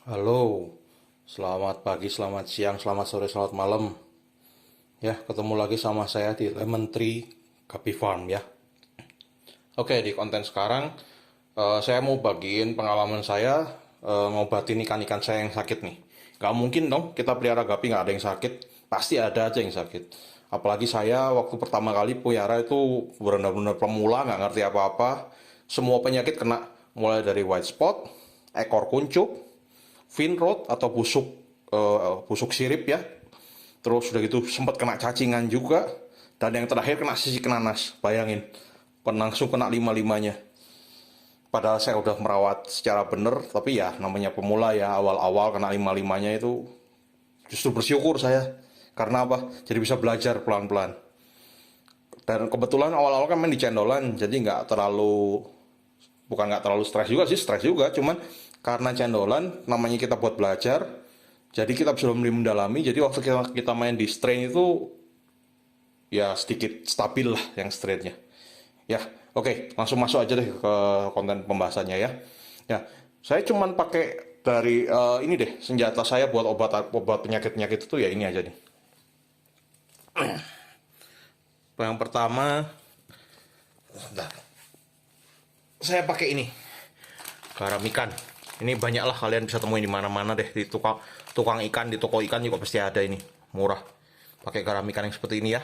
Halo, selamat pagi, selamat siang, selamat sore, selamat malam. Ya, ketemu lagi sama saya di Lemon Tree Coffee Farm ya. Oke, di konten sekarang saya mau bagiin pengalaman saya ngobatin ikan-ikan saya yang sakit nih. Gak mungkin dong kita pelihara gapi nggak ada yang sakit, pasti ada aja yang sakit. Apalagi saya waktu pertama kali pelihara itu benar-benar pemula, nggak ngerti apa-apa. Semua penyakit kena, mulai dari white spot, ekor kuncup, fin rot atau busuk sirip ya. Terus udah gitu sempat kena cacingan juga, dan yang terakhir kena sisik nanas. Bayangin, langsung kena lima-limanya. Padahal saya udah merawat secara bener, tapi ya namanya pemula ya, awal-awal kena lima-limanya itu justru bersyukur saya. Karena apa? Jadi bisa belajar pelan-pelan. Dan kebetulan awal-awal kan main di cendolan, jadi bukan nggak terlalu stres juga sih, stres juga, cuman karena cendolan namanya kita buat belajar, jadi kita belum mendalami. Jadi waktu kita main di strain itu ya sedikit stabil lah yang strainnya ya. Oke, langsung masuk aja deh ke konten pembahasannya ya. Ya, saya cuman pakai dari ini deh, senjata saya buat obat penyakit-penyakit itu ya ini aja nih. Yang pertama, bentar, saya pakai ini, garam ikan. Ini banyak lah, kalian bisa temuin di mana-mana deh, di tukang tukang ikan, di toko ikan juga pasti ada ini, murah. Pakai garam ikan yang seperti ini ya.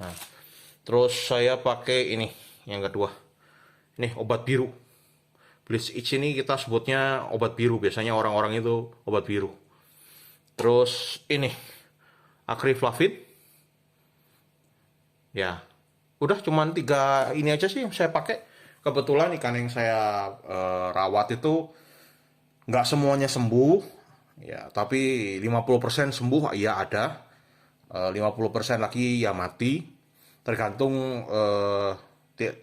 Nah, terus saya pakai ini yang kedua. Ini obat biru. Bleach itch ini kita sebutnya obat biru, biasanya orang-orang itu obat biru. Terus ini akriflavin. Ya, udah cuman tiga ini aja sih yang saya pakai. Kebetulan ikan yang saya rawat itu nggak semuanya sembuh, ya, tapi 50% sembuh, ya ada. 50% lagi ya mati, tergantung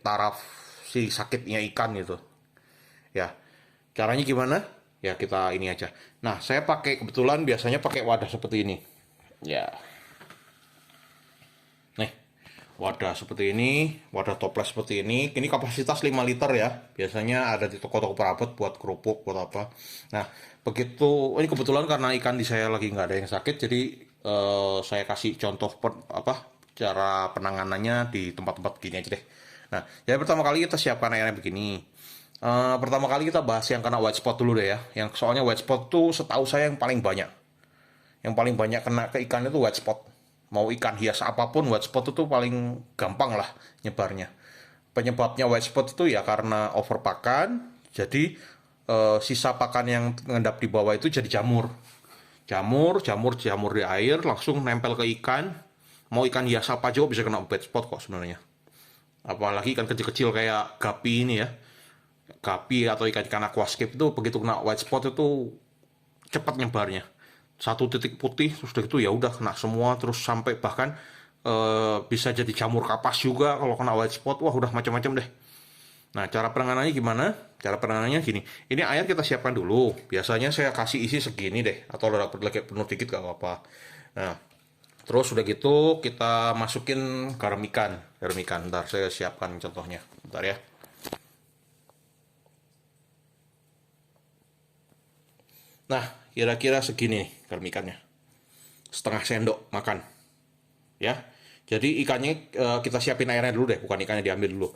taraf si sakitnya ikan gitu. Ya, caranya gimana? Ya kita ini aja. Nah, saya pakai kebetulan biasanya pakai wadah seperti ini. Ya, nih, wadah seperti ini, wadah toples seperti ini. Ini kapasitas 5 liter ya. Biasanya ada di toko-toko perabot buat kerupuk, buat apa. Nah, begitu ini kebetulan karena ikan di saya lagi nggak ada yang sakit, jadi saya kasih contoh cara penanganannya di tempat-tempat begini aja deh. Nah, jadi pertama kali kita siapkan airnya begini. Pertama kali kita bahas yang kena white spot dulu deh ya. Yang soalnya white spot tuh setahu saya yang paling banyak. Yang paling banyak kena ke ikan itu white spot. Mau ikan hias apapun, white spot itu paling gampang lah nyebarnya. Penyebabnya white spot itu ya karena overpakan. Jadi sisa pakan yang mengendap di bawah itu jadi jamur. Jamur di air langsung nempel ke ikan. Mau ikan hias apa aja bisa kena white spot kok sebenarnya. Apalagi ikan kecil-kecil kayak gapi ini ya. Gapi atau ikan-ikan aquascape itu begitu kena white spot itu cepat nyebarnya. Satu titik putih terus udah gitu ya udah kena semua, terus sampai bahkan bisa jadi jamur kapas juga kalau kena white spot. Wah, udah macam-macam deh. Nah, cara penanganannya gimana? Cara penanganannya gini. Ini air kita siapkan dulu. Biasanya saya kasih isi segini deh, atau lagi penuh dikit gak apa-apa. Nah, terus udah gitu kita masukin garam ikan. Garam ikan. Ntar saya siapkan contohnya. Bentar ya. Nah, kira-kira segini nih garam ikannya. Setengah sendok makan. Ya. Jadi ikannya kita siapin airnya dulu deh, bukan ikannya diambil dulu.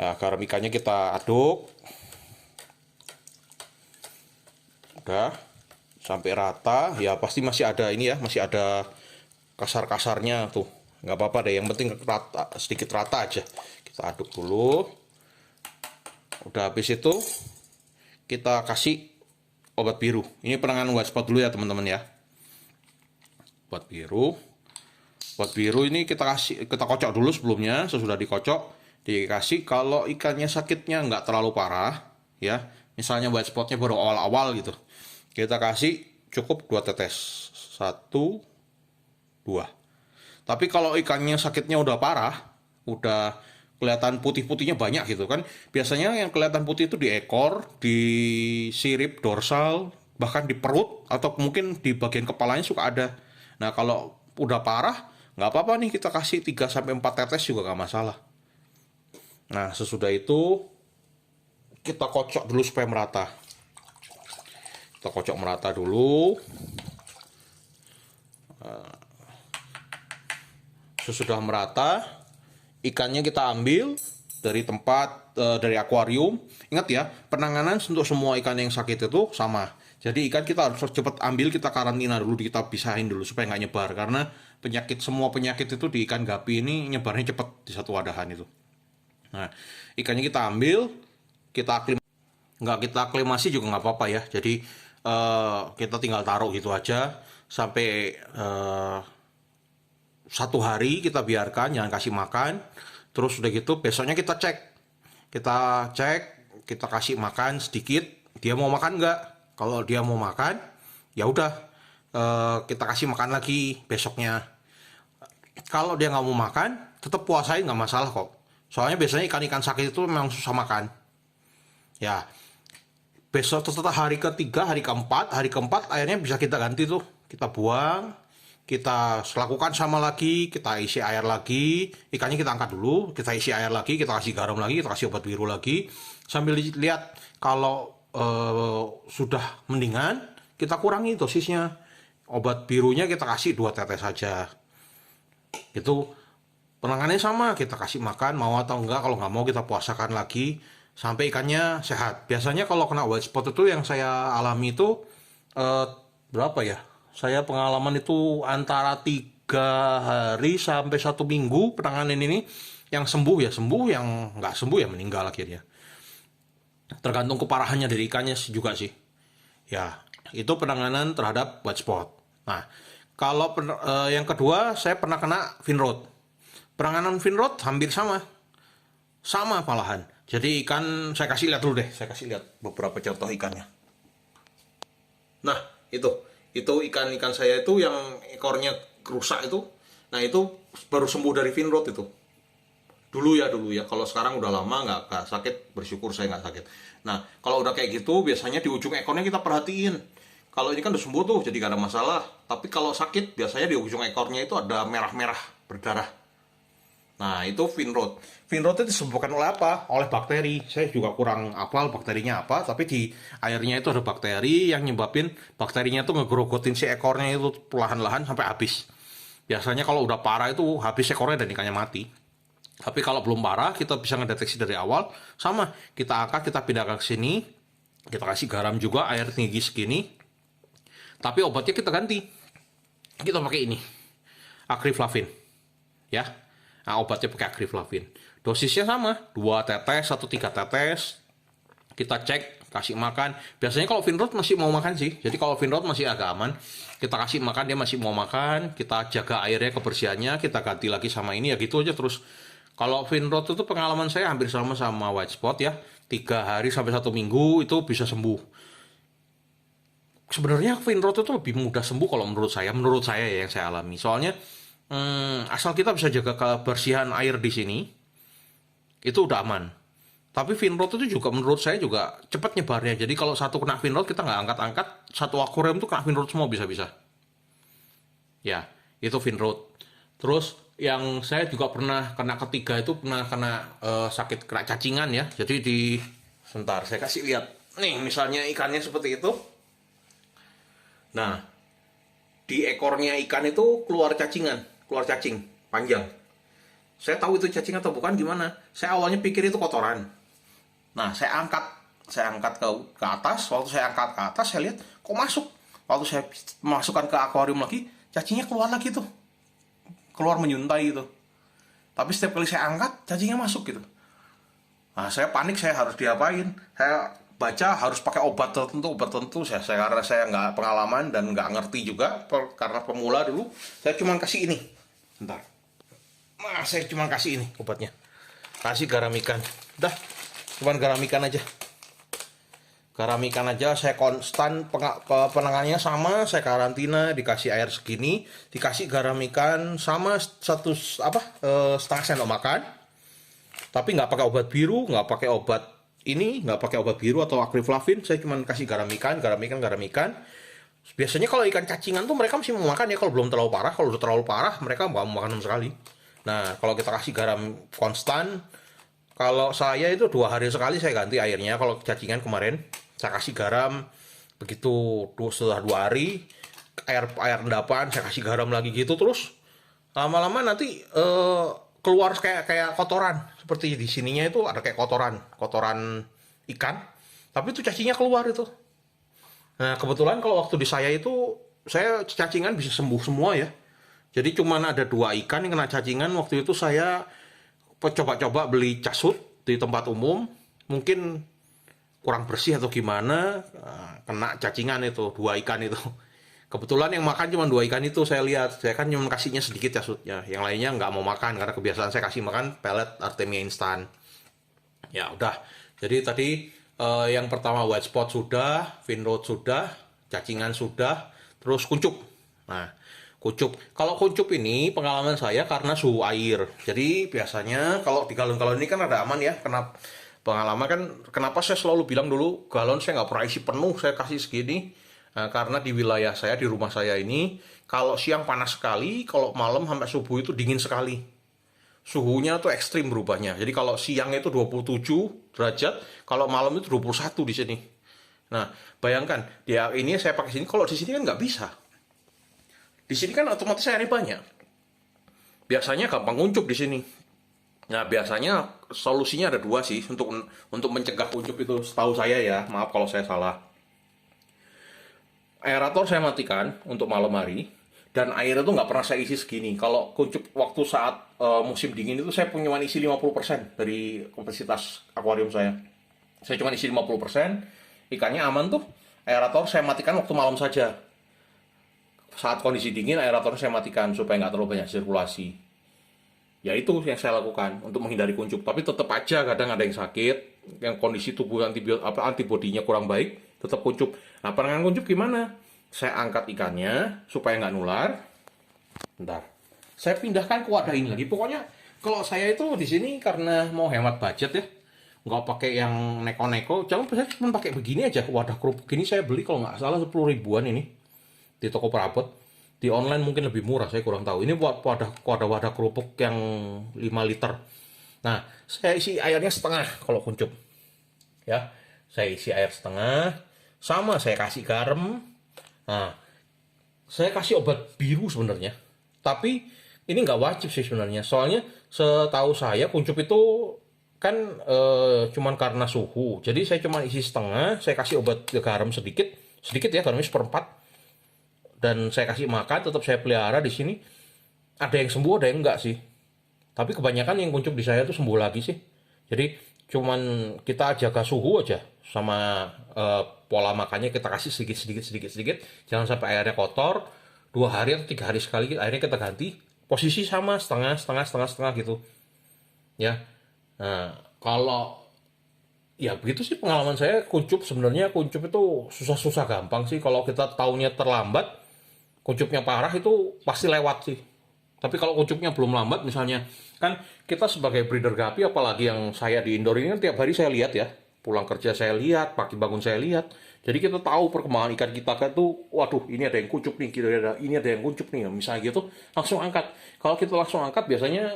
Nah, garam ikannya kita aduk. Udah sampai rata. Ya pasti masih ada ini ya, masih ada kasar-kasarnya tuh. Nggak apa-apa deh, yang penting rata, sedikit rata aja. Kita aduk dulu. Udah habis itu kita kasih obat biru. Ini penanganan white spot dulu ya teman-teman ya. Obat biru. Obat biru ini kita kocok dulu sebelumnya. Sesudah dikocok dikasih kalau ikannya sakitnya nggak terlalu parah ya. Misalnya white spotnya baru awal-awal gitu. Kita kasih cukup 2 tetes. Satu, dua. Tapi kalau ikannya sakitnya udah parah, udah kelihatan putih-putihnya banyak gitu kan. Biasanya yang kelihatan putih itu di ekor, di sirip, dorsal, bahkan di perut, atau mungkin di bagian kepalanya suka ada. Nah, kalau udah parah, nggak apa-apa nih kita kasih 3 sampai 4 tetes juga nggak masalah. Nah, sesudah itu kita kocok dulu supaya merata. Kita kocok merata dulu. Sesudah merata, ikannya kita ambil dari tempat, dari akuarium. Ingat ya, penanganan untuk semua ikan yang sakit itu sama. Jadi ikan kita harus cepat ambil, kita karantina dulu, kita pisahin dulu supaya nggak nyebar. Karena semua penyakit itu di ikan gapi ini nyebarnya cepat di satu wadahan itu. Nah, ikannya kita ambil, nggak kita aklimasi juga nggak apa-apa ya. Jadi kita tinggal taruh gitu aja sampai 1 hari kita biarkan, jangan kasih makan. Terus udah gitu besoknya kita cek, kita kasih makan sedikit, dia mau makan nggak. Kalau dia mau makan, ya udah, kita kasih makan lagi besoknya. Kalau dia nggak mau makan, tetap puasain, nggak masalah kok. Soalnya biasanya ikan-ikan sakit itu memang susah makan. Ya, besok setelah hari ketiga, hari keempat airnya bisa kita ganti tuh, kita buang, kita lakukan sama lagi, kita isi air lagi, ikannya kita angkat dulu, kita isi air lagi, kita kasih garam lagi, kita kasih obat biru lagi, sambil lihat kalau sudah mendingan, kita kurangi dosisnya. Obat birunya kita kasih 2 tetes saja. Itu penanganannya sama, kita kasih makan, mau atau enggak, kalau nggak mau kita puasakan lagi, sampai ikannya sehat. Biasanya kalau kena white spot itu yang saya alami itu, berapa ya? Saya pengalaman itu antara 3 hari sampai 1 minggu penanganan ini. Yang sembuh ya sembuh, yang nggak sembuh ya meninggal akhirnya. Tergantung keparahannya dari ikannya juga sih. Ya, itu penanganan terhadap white spot. Nah, kalau yang kedua saya pernah kena fin rot. Penanganan fin rot hampir sama. Sama malahan. Jadi ikan, saya kasih lihat dulu deh. Saya kasih lihat beberapa contoh ikannya. Nah, itu ikan-ikan saya itu yang ekornya rusak itu. Nah, itu baru sembuh dari fin rot itu. Dulu ya, kalau sekarang udah lama nggak sakit, bersyukur saya nggak sakit. Nah, kalau udah kayak gitu biasanya di ujung ekornya kita perhatiin. Kalau ini kan udah sembuh tuh, jadi nggak ada masalah. Tapi kalau sakit biasanya di ujung ekornya itu ada merah-merah berdarah. Nah, itu fin rot. Fin rot itu disebabkan oleh apa? Oleh bakteri. Saya juga kurang hafal bakterinya apa, tapi di airnya itu ada bakteri yang nyebabin bakterinya itu ngegrogotin si ekornya itu perlahan-lahan sampai habis. Biasanya kalau udah parah itu habis ekornya dan ikannya mati. Tapi kalau belum parah, kita bisa ngedeteksi dari awal. Sama, kita angkat, kita pindahkan ke sini. Kita kasih garam juga, air tinggi segini. Tapi obatnya kita ganti. Kita pakai ini, akriflavin. Ya, nah, obatnya pakai akriflavin. Dosisnya sama, 2 tetes atau 3 tetes. Kita cek, kasih makan. Biasanya kalau fin rot masih mau makan sih. Jadi kalau fin rot masih agak aman. Kita kasih makan, dia masih mau makan. Kita jaga airnya, kebersihannya. Kita ganti lagi sama ini, ya gitu aja terus. Kalau fin rot itu pengalaman saya hampir sama white spot ya. 3 hari sampai 1 minggu itu bisa sembuh. Sebenarnya fin rot itu lebih mudah sembuh kalau menurut saya ya yang saya alami. Soalnya asal kita bisa jaga kebersihan air di sini, itu udah aman. Tapi fin rot itu juga menurut saya juga cepat nyebarnya. Jadi kalau satu kena fin rot kita nggak angkat-angkat, satu akuarium itu kena fin rot semua bisa-bisa. Ya, itu fin rot. Terus yang saya juga pernah kena ketiga itu pernah kena sakit kena cacingan ya. Jadi sebentar saya kasih lihat. Nih misalnya ikannya seperti itu. Nah, di ekornya ikan itu keluar cacing panjang. Saya tahu itu cacing atau bukan gimana. Saya awalnya pikir itu kotoran. Nah, saya angkat ke atas. Waktu saya angkat ke atas, saya lihat kok masuk. Waktu saya masukkan ke akuarium lagi, cacingnya keluar lagi tuh. Keluar menyuntai gitu. Tapi setiap kali saya angkat, cacingnya masuk gitu. Nah, saya panik, saya harus diapain? Saya baca harus pakai obat tertentu. Karena saya nggak pengalaman dan nggak ngerti juga, karena pemula dulu, saya cuma kasih ini. Bentar. Nah, saya cuma kasih ini obatnya. Kasih garam ikan. Udah, cuma garam ikan aja. Garam ikan aja, saya konstan penanganannya sama, saya karantina, dikasih air segini, dikasih garam ikan sama setengah sendok makan. Tapi nggak pakai obat biru, nggak pakai obat biru atau akriflavin, saya cuma kasih garam ikan. Biasanya kalau ikan cacingan tuh mereka masih mau makan ya kalau belum terlalu parah. Kalau udah terlalu parah mereka nggak mau makan sama sekali. Nah, kalau kita kasih garam konstan, kalau saya itu 2 hari sekali saya ganti airnya. Kalau cacingan kemarin saya kasih garam, Begitu setelah 2 hari, air endapan saya kasih garam lagi gitu terus. Lama-lama nanti keluar kayak kayak kotoran. Seperti di sininya itu ada kayak kotoran ikan. Tapi itu cacingnya keluar itu. Nah, kebetulan kalau waktu di saya itu, saya cacingan bisa sembuh semua ya. Jadi cuman ada 2 ikan yang kena cacingan. Waktu itu saya coba-coba beli casut di tempat umum. Mungkin kurang bersih atau gimana, kena cacingan itu, 2 ikan itu. Kebetulan yang makan cuma 2 ikan itu saya lihat. Saya kan cuma kasihnya sedikit casutnya. Yang lainnya nggak mau makan karena kebiasaan saya kasih makan pelet Artemia instan. Ya udah. Jadi tadi yang pertama white spot sudah, Finrod sudah, cacingan sudah, terus kuncup. Nah, kuncup. Kalau kuncup ini pengalaman saya karena suhu air. Jadi biasanya kalau di galon-galon ini kan ada aman ya. Kenapa? Pengalaman kan kenapa saya selalu bilang dulu galon saya nggak pernah isi penuh, saya kasih segini. Karena di wilayah saya, di rumah saya ini, kalau siang panas sekali, kalau malam sampai subuh itu dingin sekali suhunya tuh ekstrim berubahnya. Jadi kalau siang itu 27 derajat, kalau malam itu 21 di sini. Nah, bayangkan, dia ini saya pakai sini, kalau di sini kan nggak bisa. Di sini kan otomatis airnya banyak. Biasanya gampang kuncup di sini. Nah, biasanya solusinya ada 2 sih untuk mencegah kuncup itu setahu saya ya. Maaf kalau saya salah. Aerator saya matikan untuk malam hari. Dan air itu nggak pernah saya isi segini. Kalau kuncup waktu saat musim dingin itu saya punya isi 50% dari kapasitas akuarium saya. Saya cuma isi 50%, ikannya aman tuh. Aerator saya matikan waktu malam saja. Saat kondisi dingin, aerator saya matikan supaya nggak terlalu banyak sirkulasi. Ya itu yang saya lakukan untuk menghindari kuncup. Tapi tetap aja kadang ada yang sakit, yang kondisi tubuh antibodinya kurang baik, tetap kuncup. Nah, penanganan kuncup gimana? Saya angkat ikannya supaya nggak nular. Bentar. Saya pindahkan ke wadah ini lagi. Pokoknya kalau saya itu di sini karena mau hemat budget ya, nggak pakai yang neko-neko. Jangan saya cuma pakai begini aja. Wadah kerupuk ini saya beli kalau nggak salah 10 ribuan ini di toko perabot. Di online mungkin lebih murah, saya kurang tahu. Ini buat wadah kerupuk yang 5 liter. Nah, saya isi airnya setengah kalau kuncup. Ya, saya isi air setengah. Sama saya kasih garam. Nah, saya kasih obat biru sebenarnya. Tapi ini nggak wajib sih sebenarnya. Soalnya setahu saya kuncup itu kan cuman karena suhu. Jadi saya cuma isi setengah, saya kasih obat garam sedikit, sedikit ya, garamnya seperempat. Dan saya kasih makan, tetap saya pelihara di sini. Ada yang sembuh, ada yang enggak sih. Tapi kebanyakan yang kuncup di saya itu sembuh lagi sih. Jadi cuman kita jaga suhu aja sama pola makannya kita kasih sedikit. Jangan sampai airnya kotor. 2 hari atau 3 hari sekali airnya kita ganti. Posisi sama setengah gitu. Ya. Nah, kalau ya begitu sih pengalaman saya kuncup. Sebenarnya kuncup itu susah-susah gampang sih. Kalau kita taunya terlambat, kuncupnya parah itu pasti lewat sih. Tapi kalau kuncupnya belum lambat misalnya, kan kita sebagai breeder gapi, apalagi yang saya di indoor ini kan tiap hari saya lihat ya. Pulang kerja saya lihat, pagi bangun saya lihat. Jadi kita tahu perkembangan ikan kita kan tuh, waduh ini ada yang kuncup nih, ini ada yang kuncup nih, misalnya gitu, langsung angkat. Kalau kita langsung angkat biasanya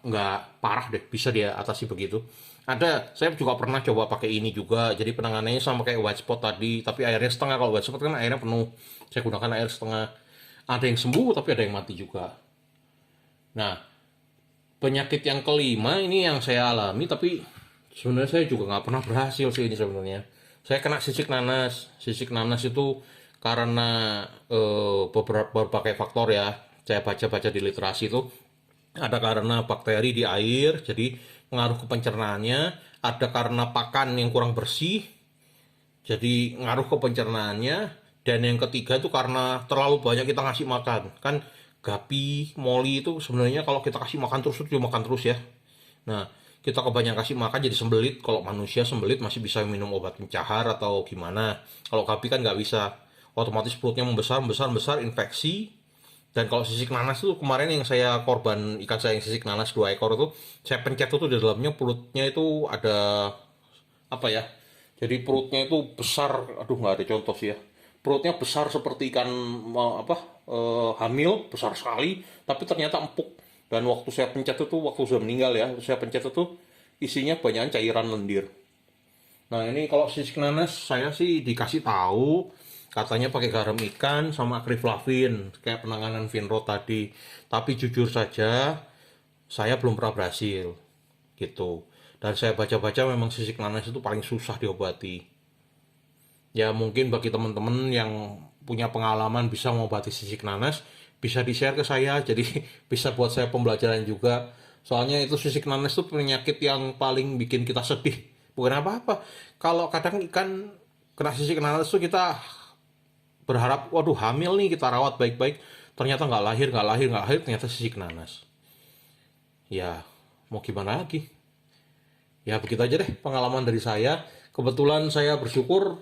nggak parah deh, bisa dia atasi begitu. Ada, saya juga pernah coba pakai ini juga, jadi penanganannya sama kayak white spot tadi, tapi airnya setengah. Kalau white spot kan airnya penuh, saya gunakan air setengah. Ada yang sembuh, tapi ada yang mati juga. Nah, penyakit yang kelima ini yang saya alami, tapi sebenarnya saya juga nggak pernah berhasil sih ini sebenarnya. Saya kena sisik nanas. Sisik nanas itu karena berbagai faktor ya. Saya baca-baca di literasi itu ada karena bakteri di air, jadi ngaruh ke pencernaannya. Ada karena pakan yang kurang bersih, jadi ngaruh ke pencernaannya. Dan yang ketiga itu karena terlalu banyak kita ngasih makan. Kan gapi, moli itu sebenarnya kalau kita kasih makan terus itu makan terus ya. Nah, kita kebanyakan kasih makan jadi sembelit. Kalau manusia sembelit masih bisa minum obat pencahar atau gimana. Kalau gapi kan nggak bisa. Otomatis perutnya membesar, infeksi. Dan kalau sisik nanas itu kemarin yang saya korban ikan saya yang sisik nanas 2 ekor itu, saya pencet itu di dalamnya perutnya itu ada apa ya? Jadi perutnya itu besar, aduh nggak ada contoh sih ya. Perutnya besar seperti ikan hamil, besar sekali, tapi ternyata empuk. Dan waktu saya pencet itu, waktu sudah meninggal ya, saya pencet itu isinya banyak cairan lendir. Nah ini kalau sisik nanas saya sih dikasih tahu katanya pakai garam ikan sama akriflavin kayak penanganan Vinrod tadi. Tapi jujur saja saya belum pernah berhasil gitu. Dan saya baca-baca memang sisik nanas itu paling susah diobati. Ya mungkin bagi teman-teman yang punya pengalaman bisa mengobati sisik nanas, bisa di-share ke saya, jadi bisa buat saya pembelajaran juga. Soalnya itu sisik nanas itu penyakit yang paling bikin kita sedih. Bukan apa-apa. Kalau kadang ikan kena sisik nanas itu kita berharap, waduh hamil nih kita rawat baik-baik. Ternyata nggak lahir, nggak lahir, nggak lahir, ternyata sisik nanas. Ya, mau gimana lagi? Ya begitu aja deh pengalaman dari saya. Kebetulan saya bersyukur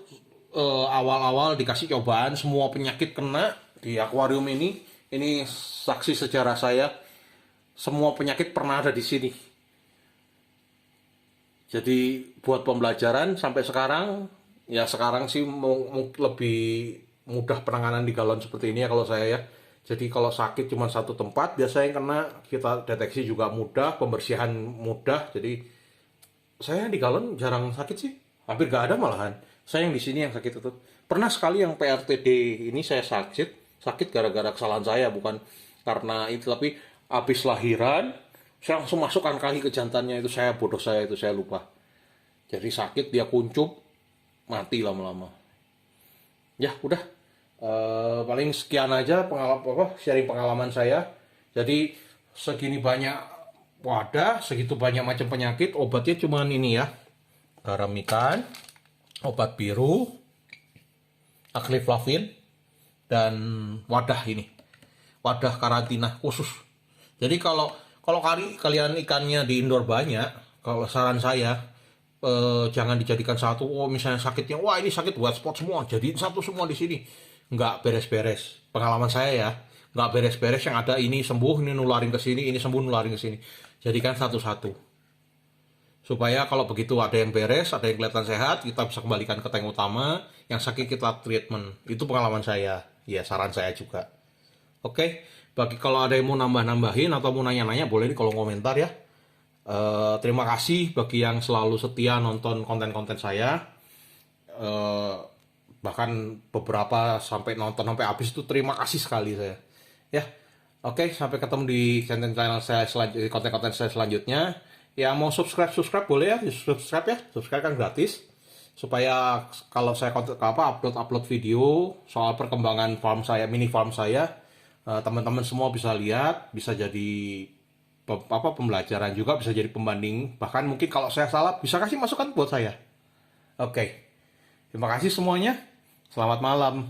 awal-awal dikasih cobaan semua penyakit kena di akuarium ini. Ini saksi sejarah saya. Semua penyakit pernah ada di sini. Jadi buat pembelajaran sampai sekarang, ya sekarang sih lebih mudah penanganan di galon seperti ini ya kalau saya ya. Jadi kalau sakit cuma satu tempat, biasanya yang kena kita deteksi juga mudah, pembersihan mudah. Jadi saya di galon jarang sakit sih, hampir gak ada malahan. Saya yang di sini yang sakit itu. Pernah sekali yang PRTD ini saya sakit gara-gara kesalahan saya, bukan karena itu, tapi habis lahiran saya langsung masukkan kaki ke jantannya, itu saya bodoh, saya itu saya lupa. Jadi sakit, dia kuncup, mati lama-lama. Ya udah. Paling sekian aja sharing pengalaman saya. Jadi segini banyak wadah, segitu banyak macam penyakit, obatnya cuman ini ya, garam ikan, obat biru, akriflavin, dan wadah ini, wadah karantina khusus. Jadi kalau kalau kalian ikannya di indoor banyak, kalau saran saya jangan dijadikan satu. Oh misalnya sakitnya, wah ini sakit white spot semua, jadiin satu semua di sini. Nggak beres-beres. Pengalaman saya ya, nggak beres-beres, yang ada ini sembuh, ini nularin ke sini, ini sembuh nularin ke sini. Jadikan satu-satu. Supaya kalau begitu ada yang beres, ada yang kelihatan sehat, kita bisa kembalikan ke tank utama, yang sakit kita treatment. Itu pengalaman saya. Ya, saran saya juga. Oke, bagi kalau ada yang mau nambah-nambahin atau mau nanya-nanya, boleh di kolom komentar ya. Terima kasih bagi yang selalu setia nonton konten-konten saya. Bahkan beberapa sampai nonton sampai habis, itu terima kasih sekali saya. Ya, oke, sampai ketemu di konten-konten saya selanjutnya. Ya mau subscribe boleh ya, subscribe ya, subscribe kan gratis. Supaya kalau saya upload video soal perkembangan farm saya, mini farm saya, teman-teman semua bisa lihat, bisa jadi pembelajaran juga, bisa jadi pembanding. Bahkan mungkin kalau saya salah bisa kasih masukan buat saya. Oke. Terima kasih semuanya. Selamat malam.